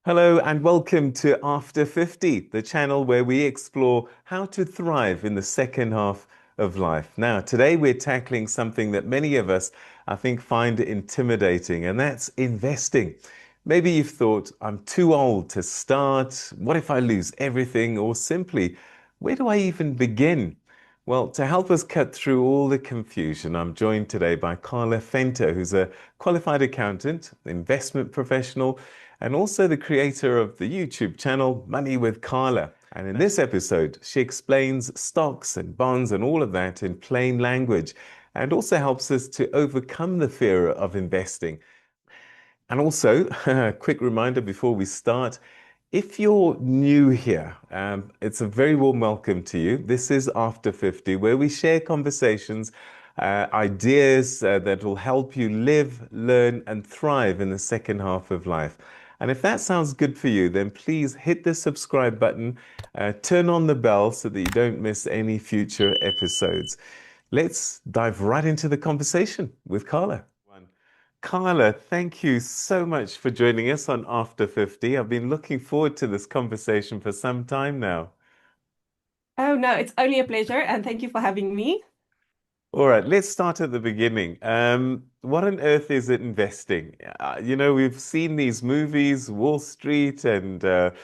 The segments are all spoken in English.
Hello and welcome to After 50, the channel where we explore how to thrive in the second half of life. Now, today we're tackling something that many of us, I think, find intimidating, and that's investing. Maybe you've thought, I'm too old to start. What if I lose everything? Or simply, where do I even begin? Well, to help us cut through all the confusion, I'm joined today by Carla Venter, who's a qualified accountant, investment professional, and also the creator of the YouTube channel Money with Carla. And in this episode, she explains stocks and bonds and all of that in plain language, and also helps us to overcome the fear of investing. And also, a quick reminder before we start, if you're new here, it's a very warm welcome to you. This is After 50, where we share conversations, ideas that will help you live, learn, and thrive in the second half of life. And if that sounds good for you, then please hit the subscribe button, turn on the bell so that you don't miss any future episodes. Let's dive right into the conversation with Carla. Carla, thank you so much for joining us on After 50. I've been looking forward to this conversation for some time now. Oh, no, it's only a pleasure, and thank you for having me. All right, let's start at the beginning. What on earth is it investing? We've seen these movies, Wall Street, and that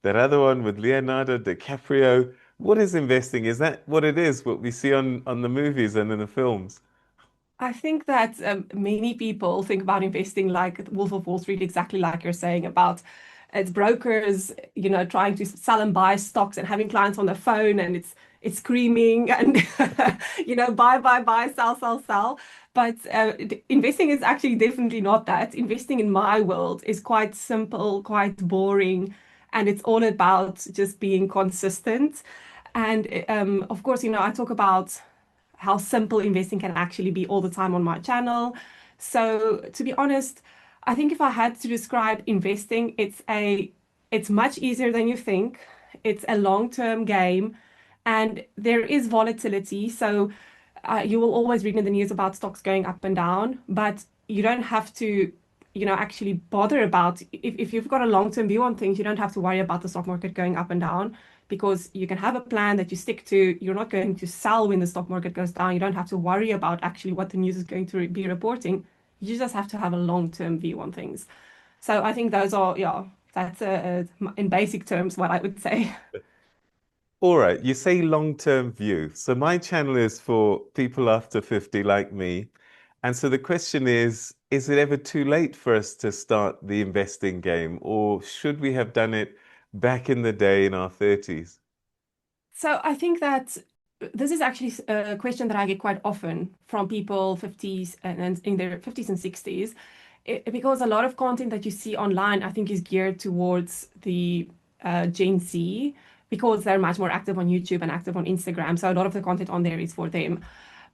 other one with Leonardo DiCaprio. What is investing? Is that what it is, what we see on the movies and in the films? I think that many people think about investing like Wolf of Wall Street, exactly like you're saying about it's brokers, trying to sell and buy stocks and having clients on the phone, and it's screaming and buy, sell. But investing is actually definitely not that. Investing in my world is quite simple, quite boring, and it's all about just being consistent. And of course, I talk about how simple investing can actually be all the time on my channel. So to be honest, I think if I had to describe investing, it's much easier than you think. It's a long-term game and there is volatility. So you will always read in the news about stocks going up and down, but you don't have to, actually bother about if you've got a long-term view on things, you don't have to worry about the stock market going up and down because you can have a plan that you stick to. You're not going to sell when the stock market goes down. You don't have to worry about actually what the news is going to be reporting. You just have to have a long-term view on things. So I think those are, yeah, that's in basic terms what I would say. All right, you say long-term view. So my channel is for people after 50 like me. And so the question is it ever too late for us to start the investing game, or should we have done it back in the day in our 30s? So I think that this is actually a question that I get quite often from people 50s and in their 50s and 60s, because a lot of content that you see online, I think, is geared towards the Gen Z because they're much more active on YouTube and active on Instagram. So a lot of the content on there is for them.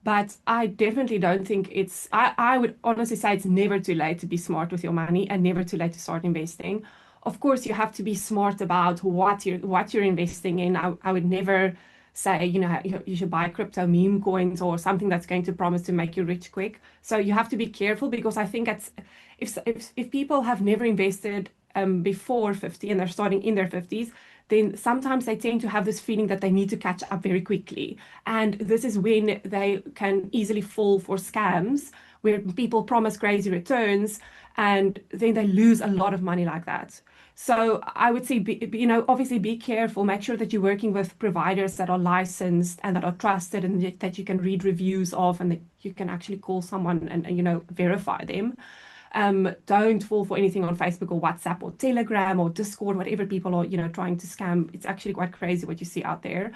But I definitely don't think I would honestly say it's never too late to be smart with your money and never too late to start investing. Of course, you have to be smart about what you're investing in. I would never say, you should buy crypto meme coins or something that's going to promise to make you rich quick. So you have to be careful because I think it's if people have never invested before 50 and they're starting in their 50s, then sometimes they tend to have this feeling that they need to catch up very quickly. And this is when they can easily fall for scams where people promise crazy returns and then they lose a lot of money like that. So I would say, obviously be careful. Make sure that you're working with providers that are licensed and that are trusted and that you can read reviews of and that you can actually call someone and verify them. Don't fall for anything on Facebook or WhatsApp or Telegram or Discord, whatever people are, trying to scam. It's actually quite crazy what you see out there.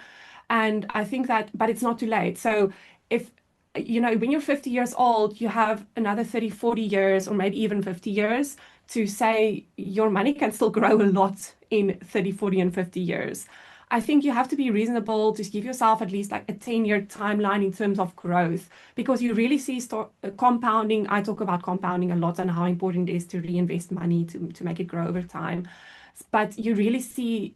And I think that, but it's not too late. So if, when you're 50 years old, you have another 30, 40 years, or maybe even 50 years to say your money can still grow a lot in 30, 40, and 50 years. I think you have to be reasonable to give yourself at least like a 10-year timeline in terms of growth because you really see compounding. I talk about compounding a lot and how important it is to reinvest money to make it grow over time. But you really see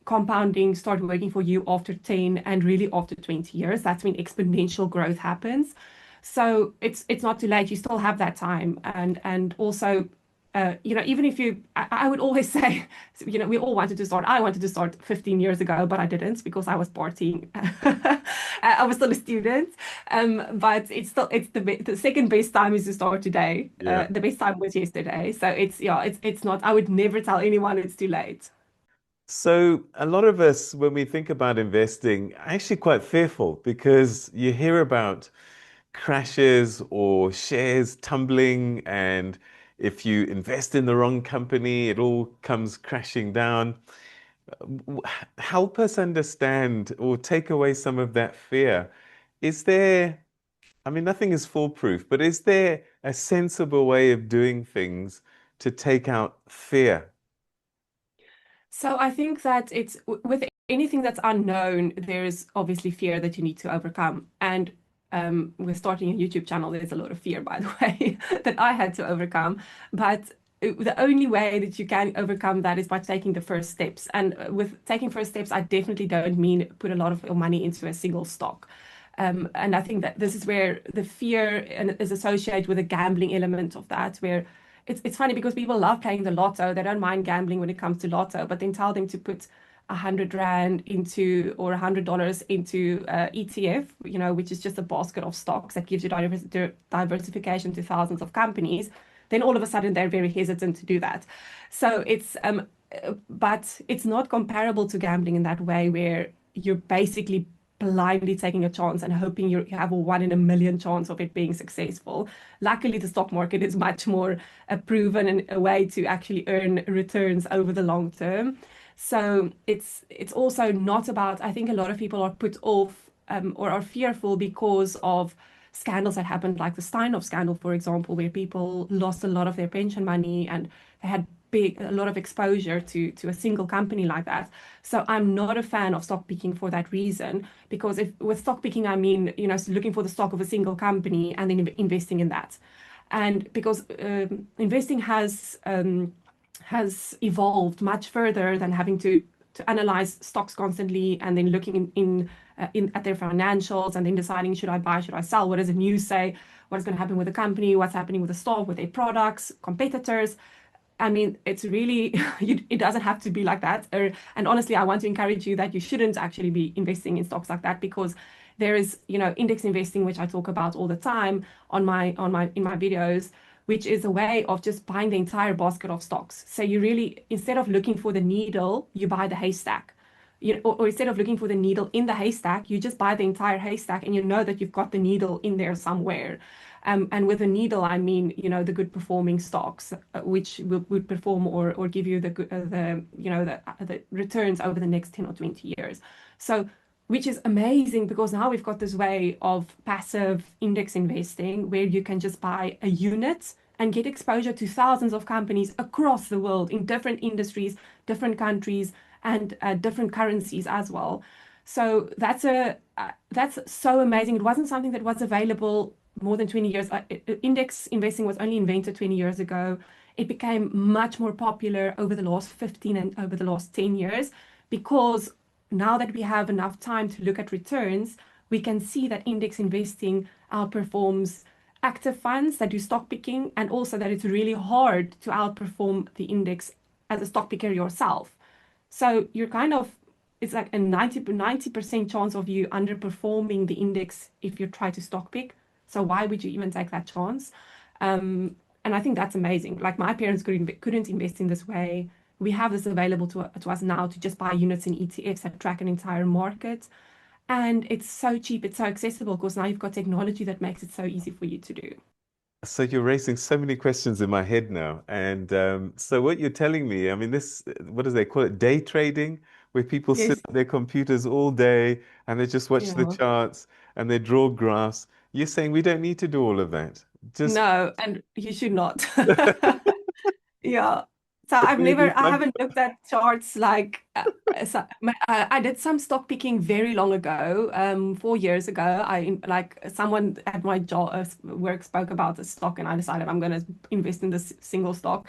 compounding start working for you after 10 and really after 20 years. That's when exponential growth happens. So it's not too late. You still have that time. And also even if I would always say, we all wanted to start. I wanted to start 15 years ago, but I didn't because I was partying. I was still a student. But it's the second best time is to start today. Yeah. The best time was yesterday. So it's not, I would never tell anyone it's too late. So a lot of us, when we think about investing, are actually quite fearful because you hear about crashes or shares tumbling, and if you invest in the wrong company, it all comes crashing down. W- Help us understand or take away some of that fear. Is there, I mean, nothing is foolproof, but is there a sensible way of doing things to take out fear? So I think that with anything that's unknown, there's obviously fear that you need to overcome. And with starting a YouTube channel, there's a lot of fear, by the way, that I had to overcome. But the only way that you can overcome that is by taking the first steps. And with taking first steps, I definitely don't mean put a lot of your money into a single stock. And I think that this is where the fear is associated with a gambling element of that, where it's funny because people love playing the lotto. They don't mind gambling when it comes to lotto, but then tell them to put 100 Rand into or $100 into ETF, which is just a basket of stocks that gives you diversification to thousands of companies. Then all of a sudden they're very hesitant to do that. So but it's not comparable to gambling in that way where you're basically blindly taking a chance and hoping you have a 1 in a million chance of it being successful. Luckily, the stock market is much more proven and a way to actually earn returns over the long term. So it's also not about, I think a lot of people are put off or are fearful because of scandals that happened, like the Steinhoff scandal, for example, where people lost a lot of their pension money and they had a lot of exposure to a single company like that. So I'm not a fan of stock picking for that reason, because if with stock picking, I mean, looking for the stock of a single company and then investing in that. And because investing has evolved much further than having to analyze stocks constantly and then looking in at their financials and then deciding, should I buy, should I sell, what does the news say, what's going to happen with the company, what's happening with the stock, with their products, competitors. I mean, it's really, it doesn't have to be like that. And honestly, I want to encourage you that you shouldn't actually be investing in stocks like that, because there is, index investing, which I talk about all the time in my videos, which is a way of just buying the entire basket of stocks. So you really, instead of looking for the needle, you buy the haystack. Or instead of looking for the needle in the haystack, you just buy the entire haystack and you know that you've got the needle in there somewhere. And with a needle, I mean, the good performing stocks, which would perform or give you the returns over the next 10 or 20 years. So, which is amazing because now we've got this way of passive index investing where you can just buy a unit and get exposure to thousands of companies across the world in different industries, different countries, and different currencies as well. So that's so amazing. It wasn't something that was available more than 20 years. Index investing was only invented 20 years ago. It became much more popular over the last 15 and over the last 10 years because now that we have enough time to look at returns, we can see that index investing outperforms active funds that do stock picking, and also that it's really hard to outperform the index as a stock picker yourself. So you're kind of, it's like a 90% chance of you underperforming the index if you try to stock pick. So why would you even take that chance? And I think that's amazing. Like my parents couldn't invest in this way. We have this available to us now to just buy units in ETFs that track an entire market. And it's so cheap, it's so accessible because now you've got technology that makes it so easy for you to do. So you're raising so many questions in my head now. And so what you're telling me, I mean, this, what do they call it? Day trading, where people sit Yes. at their computers all day and they just watch the Yeah. charts and they draw graphs. You're saying we don't need to do all of that. Just No, and you should not. Yeah. So maybe I plug. haven't looked at charts like, I did some stock picking very long ago, 4 years ago. Like someone at my job work spoke about the stock and I decided I'm going to invest in this single stock.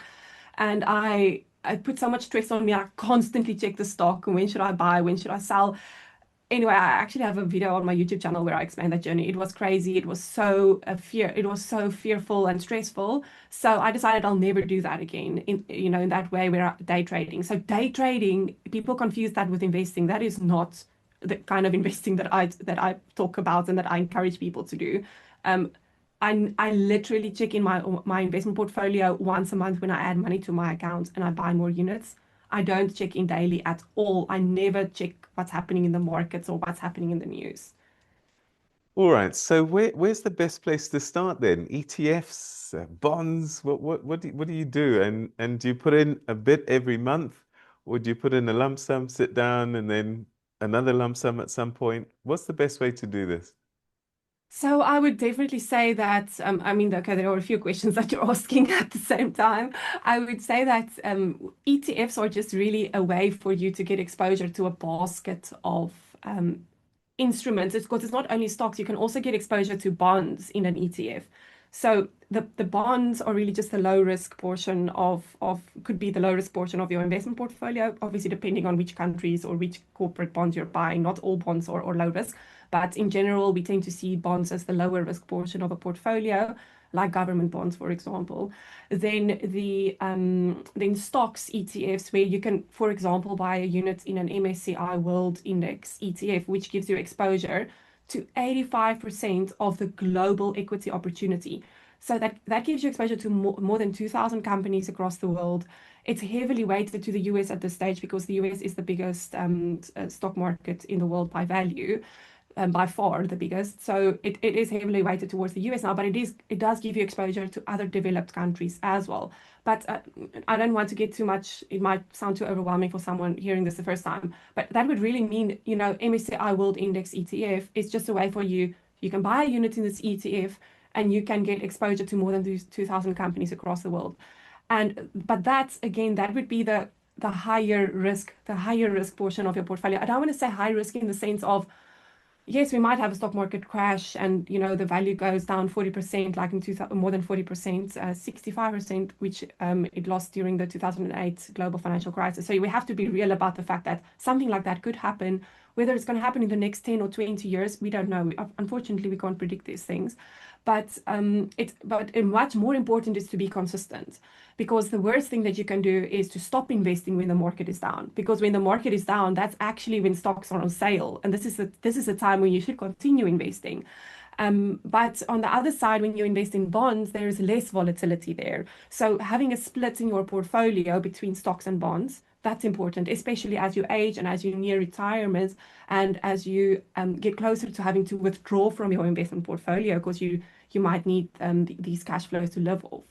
And I put so much stress on me. I constantly check the stock and when should I buy, when should I sell? anyway, I actually have a video on my YouTube channel where I explain that journey. It was crazy. It was so it was so fearful and stressful. So I decided I'll never do that again in that way where day trading. So day trading, people confuse that with investing. That is not the kind of investing that I talk about and that I encourage people to do. Um, I literally check in my investment portfolio once a month when I add money to my account and I buy more units. I don't check in daily at all. I never check what's happening in the markets or what's happening in the news. All right. So where's the best place to start then? ETFs, bonds? What do you do? And do you put in a bit every month, or do you put in a lump sum, sit down, and then another lump sum at some point? What's the best way to do this? So I would definitely say that, I mean, okay, there are a few questions that you're asking at the same time. I would say that ETFs are just really a way for you to get exposure to a basket of instruments. It's because it's not only stocks, you can also get exposure to bonds in an ETF. So the bonds are really just the low risk portion of could be the low risk portion of your investment portfolio, obviously depending on which countries or which corporate bonds you're buying. Not all bonds are low risk, but in general, we tend to see bonds as the lower risk portion of a portfolio, like government bonds, for example. Then stocks ETFs, where you can, for example, buy a unit in an MSCI World Index ETF, which gives you exposure to 85% of the global equity opportunity. So that gives you exposure to more than 2,000 companies across the world. It's heavily weighted to the US at this stage because the US is the biggest stock market in the world by value, by far the biggest. So it is heavily weighted towards the US now, but it does give you exposure to other developed countries as well. But I don't want to get too much. It might sound too overwhelming for someone hearing this the first time. But that would really mean, MSCI World Index ETF is just a way for you. You can buy a unit in this ETF and you can get exposure to more than these 2,000 companies across the world. But that's again, that would be the higher risk portion of your portfolio. I don't want to say high risk in the sense of, yes, we might have a stock market crash and the value goes down 40%, like in 2000, more than 40%, 65%, which it lost during the 2008 global financial crisis. So we have to be real about the fact that something like that could happen. Whether it's going to happen in the next 10 or 20 years, we don't know. Unfortunately, we can't predict these things. But much more important is to be consistent, because the worst thing that you can do is to stop investing when the market is down. Because when the market is down, that's actually when stocks are on sale, and this is a time when you should continue investing. But on the other side, when you invest in bonds, there is less volatility there. So having a split in your portfolio between stocks and bonds, that's important, especially as you age and as you near retirement and as you get closer to having to withdraw from your investment portfolio because you might need these cash flows to live off.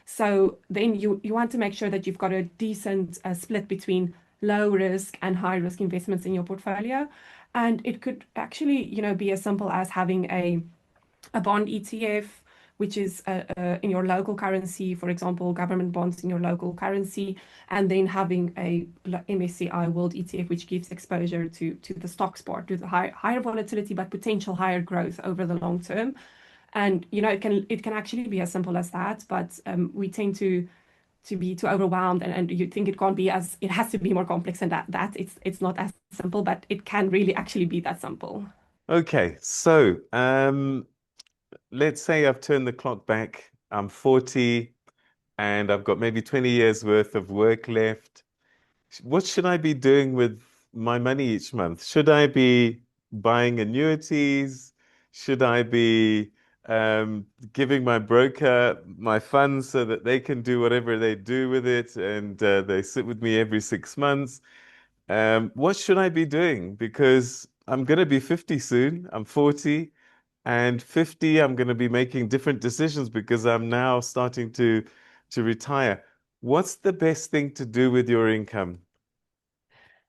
So then you want to make sure that you've got a decent split between low risk and high risk investments in your portfolio. And it could actually, be as simple as having a bond ETF, which is in your local currency, for example, government bonds in your local currency, and then having a MSCI World ETF, which gives exposure to the stocks part, to the higher volatility, but potential higher growth over the long term. And it can actually be as simple as that, but we tend to be too overwhelmed, and you think it has to be more complex than that. It's not as simple, but it can really actually be that simple. Okay, so let's say I've turned the clock back. I'm 40 and I've got maybe 20 years worth of work left. What should I be doing with my money each month? Should I be buying annuities? Should I be giving my broker my funds so that they can do whatever they do with it and they sit with me every 6 months? What should I be doing? Because I'm going to be 50 soon. I'm 40 and 50, I'm going to be making different decisions because I'm now starting to retire. What's the best thing to do with your income?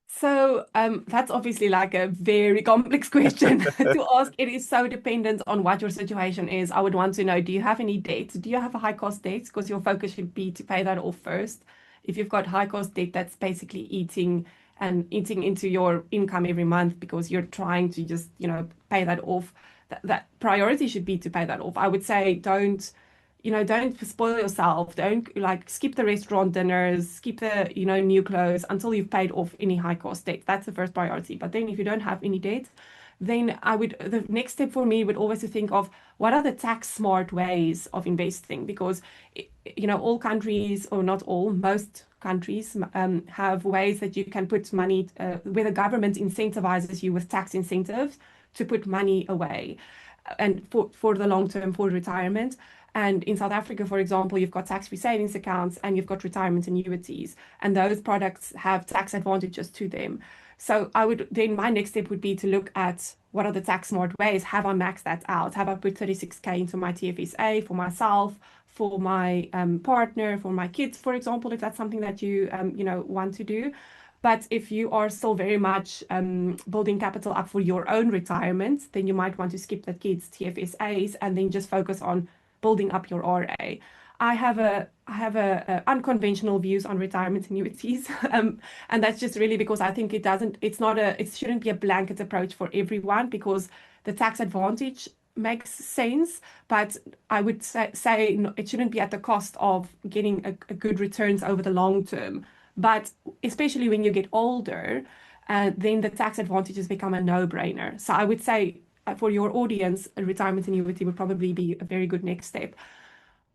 So that's obviously like a very complex question to ask. It is so dependent on what your situation is. I would want to know, do you have any debt? Do you have a high cost debt? Because your focus should be to pay that off first. If you've got high cost debt, that's basically eating into your income every month because you're trying to just, pay that off. That priority should be to pay that off. I would say don't don't spoil yourself. Don't like skip the restaurant dinners, skip the, new clothes until you've paid off any high cost debt. That's the first priority. But then if you don't have any debt, then the next step for me would always to think of what are the tax smart ways of investing, because all countries, or not all, most countries have ways that you can put money where the government incentivizes you with tax incentives to put money away and for the long term, for retirement. And in South Africa, for example, you've got tax-free savings accounts and you've got retirement annuities, and those products have tax advantages to them. So my next step would be to look at what are the tax smart ways. Have I maxed that out? Have I put 36K into my TFSA for myself, for my partner, for my kids, for example, if that's something that you want to do. But if you are still very much building capital up for your own retirement, then you might want to skip the kids' TFSAs and then just focus on building up your RA. I have a unconventional views on retirement annuities, and that's just really because I think it shouldn't be a blanket approach for everyone, because the tax advantage makes sense, but I would say no, it shouldn't be at the cost of getting a good returns over the long term. But especially when you get older, then the tax advantages become a no-brainer. So I would say for your audience, a retirement annuity would probably be a very good next step.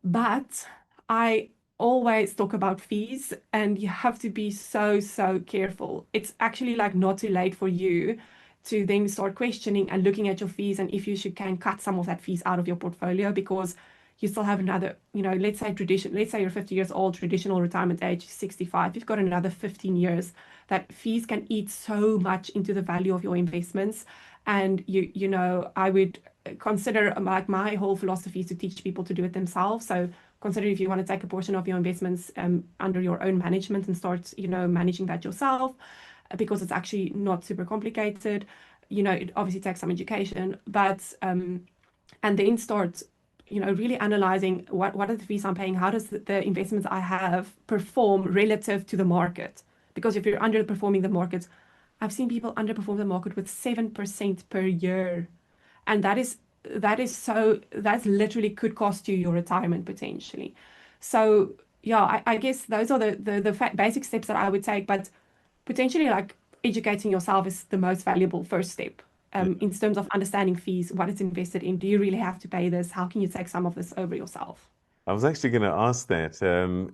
But I always talk about fees, and you have to be so, so careful. It's actually like not too late for you to then start questioning and looking at your fees, and if you can cut some of that fees out of your portfolio, because you still have another, let's say you're 50 years old, traditional retirement age 65, you've got another 15 years that fees can eat so much into the value of your investments. And I would consider, like, my whole philosophy is to teach people to do it themselves. So consider if you want to take a portion of your investments under your own management and start, managing that yourself, because it's actually not super complicated. It obviously takes some education, but and then start, really analyzing what are the fees I'm paying, how does the investments I have perform relative to the market. Because if you're underperforming the market, I've seen people underperform the market with 7% per year, and that's literally could cost you your retirement potentially. So yeah, I guess those are the basic steps that I would take, but potentially, like, educating yourself is the most valuable first step. In terms of understanding fees, what it's invested in, do you really have to pay this? How can you take some of this over yourself? I was actually going to ask that.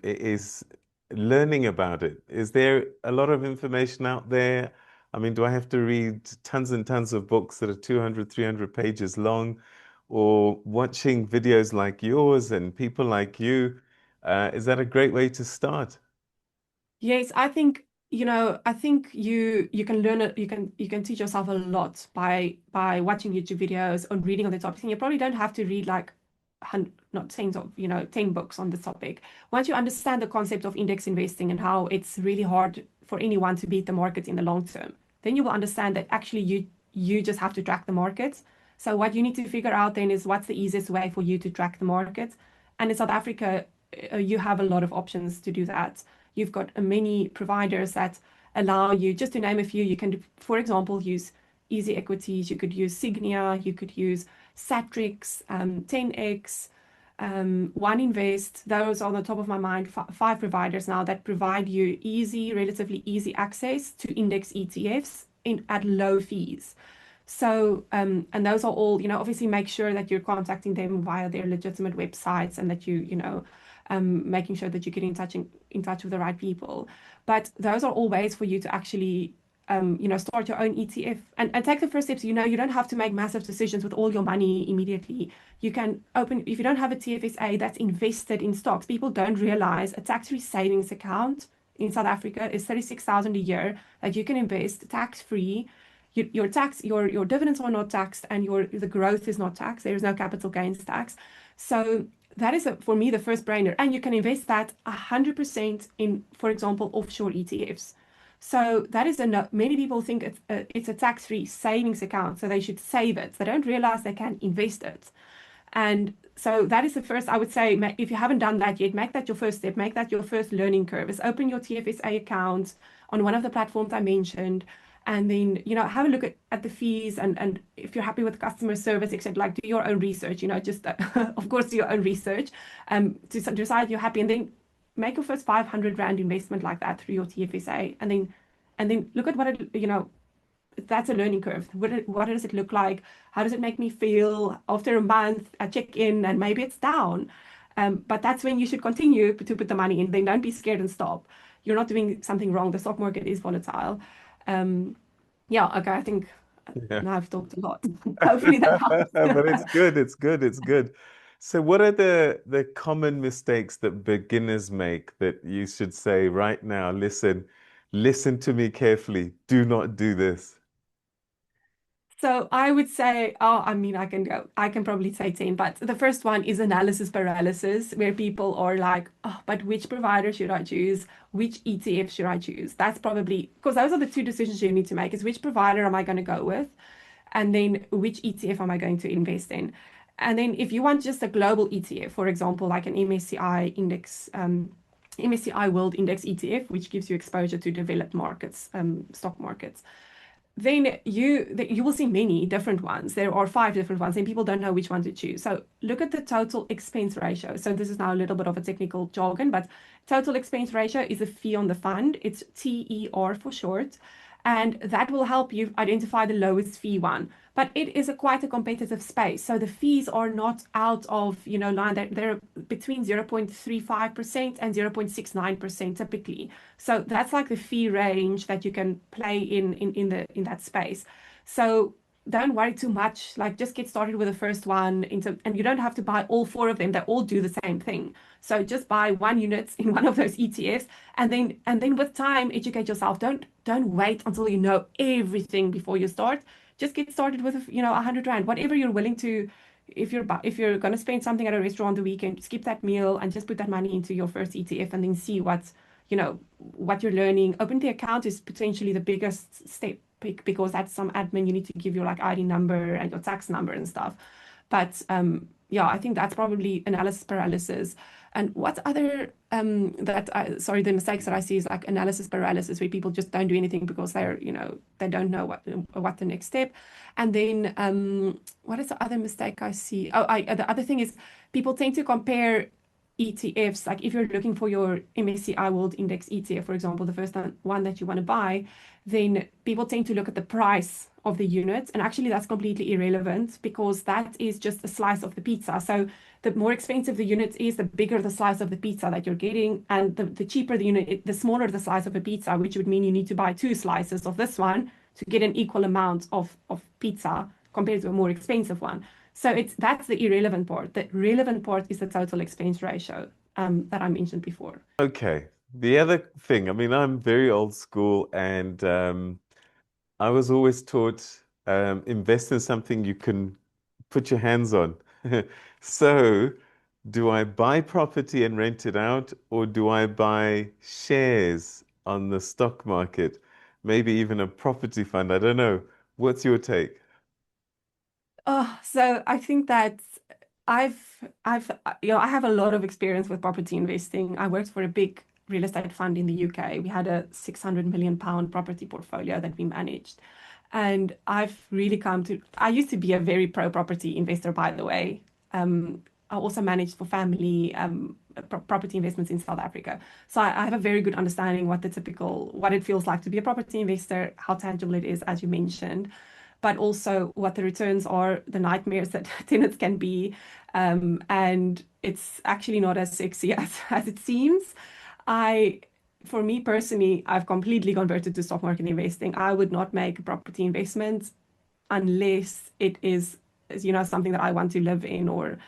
Is learning about it, is there a lot of information out there? I mean, do I have to read tons and tons of books that are 200, 300 pages long, or watching videos like yours and people like you? Is that a great way to start? Yes, I think you can learn it, you can teach yourself a lot by watching YouTube videos or reading on the topic. And you probably don't have to read like not tens of, 10 books on the topic. Once you understand the concept of index investing and how it's really hard for anyone to beat the market in the long term, then you will understand that actually you just have to track the market. So what you need to figure out then is what's the easiest way for you to track the market. And in South Africa, you have a lot of options to do that. You've got many providers that allow you, just to name a few, you can, for example, use Easy Equities, you could use Signia, you could use Satrix, 10X, One Invest. Those are on the top of my mind, five providers now that provide you relatively easy access to index ETFs at low fees. So, and those are all, obviously make sure that you're contacting them via their legitimate websites, and that making sure that you get in touch with the right people. But those are all ways for you to actually, start your own ETF and take the first steps. You don't have to make massive decisions with all your money immediately. You can open, if you don't have a TFSA that's invested in stocks, people don't realize a tax-free savings account in South Africa is 36,000 a year that you can invest tax-free. Your dividends are not taxed, and the growth is not taxed. There is no capital gains tax. So that is, for me, the first brainer. And you can invest that 100% in, for example, offshore ETFs. So that is many people think it's a tax-free savings account, so they should save it. They don't realize they can invest it. And so that is the first, I would say, if you haven't done that yet, make that your first step, make that your first learning curve, is open your TFSA account on one of the platforms I mentioned, and then, have a look at the fees, and if you're happy with customer service, except like do your own research, just of course do your own research, to decide you're happy, and then make your first 500 Rand investment like that through your TFSA, and then look at what it, that's a learning curve. What does it look like? How does it make me feel after a month? I check in and maybe it's down. But that's when you should continue to put the money in. Then don't be scared and stop. You're not doing something wrong. The stock market is volatile. Um, yeah, okay, I think Yeah. now I've talked a lot. Hopefully that helps. But it's good, it's good, it's good. So what are the common mistakes that beginners make that you should say right now, listen to me carefully. Do not do this. So I would say, I mean, I can probably say 10, but the first one is analysis paralysis, where people are like, oh, but which provider should I choose? Which ETF should I choose? That's probably, because those are the two decisions you need to make, is which provider am I going to go with? And then which ETF am I going to invest in? And then if you want just a global ETF, for example, like an MSCI index, MSCI World Index ETF, which gives you exposure to developed markets, stock markets, then you will see many different ones. There are 5 different ones, and people don't know which one to choose. So look at the total expense ratio. So this is now a little bit of a technical jargon, but total expense ratio is a fee on the fund. It's TER for short, and that will help you identify the lowest fee one. But it is quite a competitive space, so the fees are not out of line. They're between 0.35% and 0.69% typically. So that's like the fee range that you can play in that space. So don't worry too much. Like just get started with the first one and you don't have to buy all 4 of them. They all do the same thing. So just buy one unit in one of those ETFs, and then with time educate yourself. Don't wait until you know everything before you start. Just get started with 100 Rand, whatever you're willing to. If you're going to spend something at a restaurant the weekend, skip that meal and just put that money into your first ETF, and then see what you're learning. Open the account is potentially the biggest step, because that's some admin. You need to give your like ID number and your tax number and stuff. But yeah, I think that's probably analysis paralysis. And what other the mistakes that I see is like analysis paralysis, where people just don't do anything because they don't know what the next step. And then what is the other mistake I see? The other thing is people tend to compare ETFs. Like if you're looking for your MSCI World Index ETF, for example, the first one that you want to buy, then people tend to look at the price of the unit. And actually, that's completely irrelevant, because that is just a slice of the pizza. So the more expensive the unit is, the bigger the slice of the pizza that you're getting. And the cheaper the unit, the smaller the slice of a pizza, which would mean you need to buy 2 slices of this one to get an equal amount of pizza compared to a more expensive one. So that's the irrelevant part. The relevant part is the total expense ratio that I mentioned before. Okay. The other thing, I mean, I'm very old school, and I was always taught invest in something you can put your hands on. So, do I buy property and rent it out, or do I buy shares on the stock market? Maybe even a property fund. I don't know. What's your take? So I think that I've I have a lot of experience with property investing. I worked for a big real estate fund in the UK. We had a 600 million pound property portfolio that we managed. And I've really come to, I used to be a very pro property investor, by the way. I also managed for family property investments in South Africa. So I have a very good understanding what it feels like to be a property investor, how tangible it is, as you mentioned, but also what the returns are, the nightmares that tenants can be. And it's actually not as sexy as it seems. I, for me personally, I've completely converted to stock market investing. I would not make property investments unless it is, something that I want to live in, or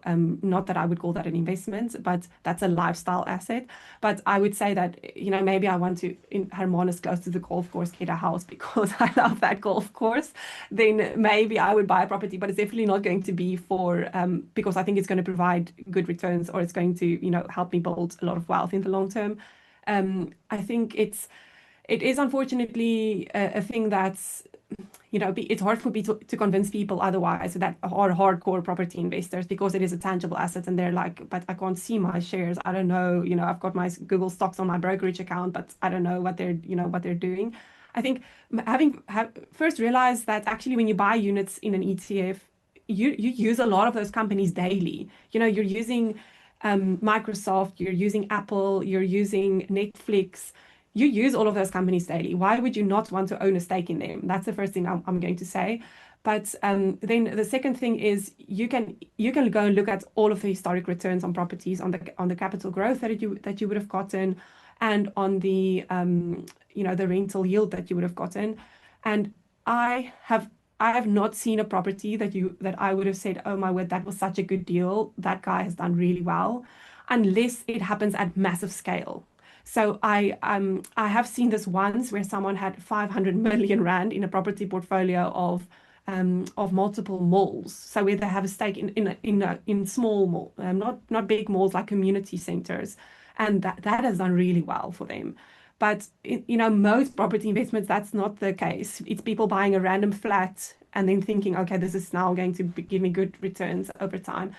not that I would call that an investment, but that's a lifestyle asset. But I would say that, maybe I want to, in Hermanus close to the golf course, get a house because I love that golf course. Then maybe I would buy a property, but it's definitely not going to be for, because I think it's going to provide good returns, or it's going to, help me build a lot of wealth in the long term. I think it is unfortunately a thing that's, it's hard for me to convince people otherwise that are hardcore property investors, because it is a tangible asset, and they're like, but I can't see my shares. I don't know, I've got my Google stocks on my brokerage account, but I don't know what they're doing. I think first realize that actually when you buy units in an ETF, you use a lot of those companies daily. You're using Microsoft, you're using Apple, you're using Netflix. You use all of those companies daily. Why would you not want to own a stake in them? That's the first thing I'm going to say. But then the second thing is you can go and look at all of the historic returns on properties, on the capital growth that you would have gotten, and on the rental yield that you would have gotten. And I have not seen a property that I would have said, oh my word, that was such a good deal. That guy has done really well, unless it happens at massive scale. So I have seen this once where someone had 500 million rand in a property portfolio of multiple malls. So where they have a stake in small mall, not big malls like community centers, and that has done really well for them. But most property investments, that's not the case. It's people buying a random flat and then thinking, okay, this is now going to give me good returns over time.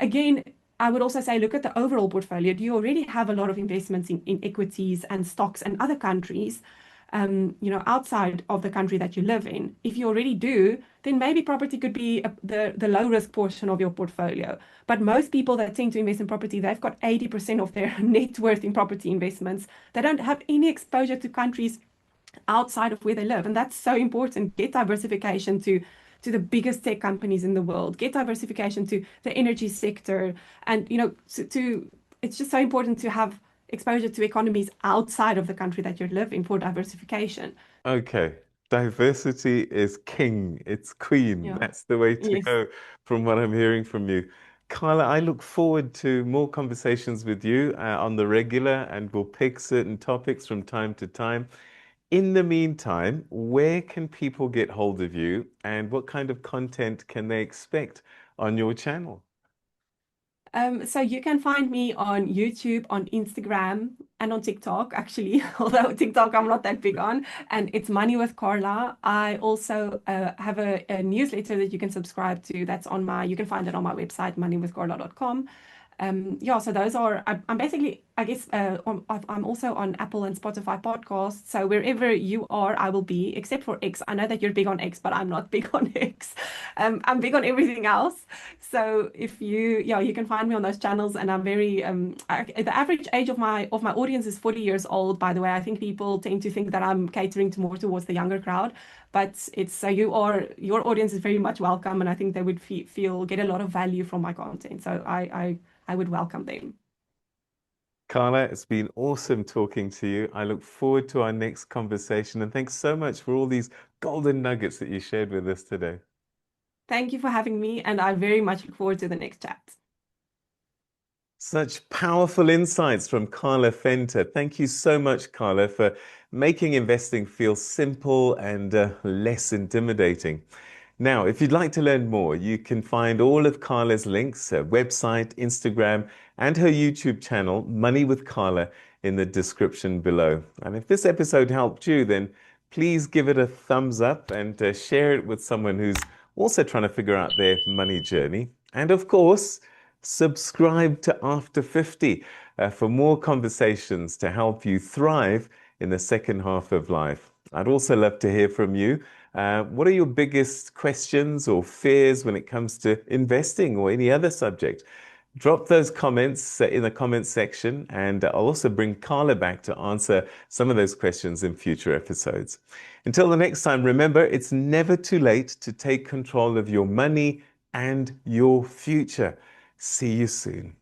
Again, I would also say look at the overall portfolio. Do you already have a lot of investments in equities and stocks and other countries, outside of the country that you live in? If you already do, then maybe property could be the low risk portion of your portfolio. But most people that tend to invest in property, they've got 80% of their net worth in property investments. They don't have any exposure to countries outside of where they live. And that's so important. Get diversification to the biggest tech companies in the world. Get diversification to the energy sector. And, it's just so important to have exposure to economies outside of the country that you live in for diversification. Okay. Diversity is king. It's queen. Yeah. That's the way to Yes. go from what I'm hearing from you. Carla, I look forward to more conversations with you on the regular, and we'll pick certain topics from time to time. In the meantime, where can people get hold of you, and what kind of content can they expect on your channel? So you can find me on YouTube, on Instagram, and on TikTok, actually, although TikTok I'm not that big on, and it's Money with Carla. I also have a newsletter that you can subscribe to. You can find it on my website, moneywithcarla.com. Yeah, so those are, I'm basically, I guess, I'm also on Apple and Spotify podcasts. So wherever you are, I will be, except for X. I know that you're big on X, but I'm not big on X. I'm big on everything else. So yeah, you can find me on those channels. And I'm very, the average age of my audience is 40 years old, by the way. I think people tend to think that I'm catering to more towards the younger crowd, but it's so your audience is very much welcome, and I think they would get a lot of value from my content. So I would welcome them. Carla, it's been awesome talking to you. I look forward to our next conversation, and thanks so much for all these golden nuggets that you shared with us today. Thank you for having me, and I very much look forward to the next chat. Such powerful insights from Carla Venter. Thank you so much, Carla, for making investing feel simple and less intimidating. Now, if you'd like to learn more, you can find all of Carla's links, her website, Instagram, and her YouTube channel, Money with Carla, in the description below. And if this episode helped you, then please give it a thumbs up and share it with someone who's also trying to figure out their money journey. And of course, subscribe to After 50 for more conversations to help you thrive in the second half of life. I'd also love to hear from you. What are your biggest questions or fears when it comes to investing or any other subject? Drop those comments in the comments section, and I'll also bring Carla back to answer some of those questions in future episodes. Until the next time, remember, it's never too late to take control of your money and your future. See you soon.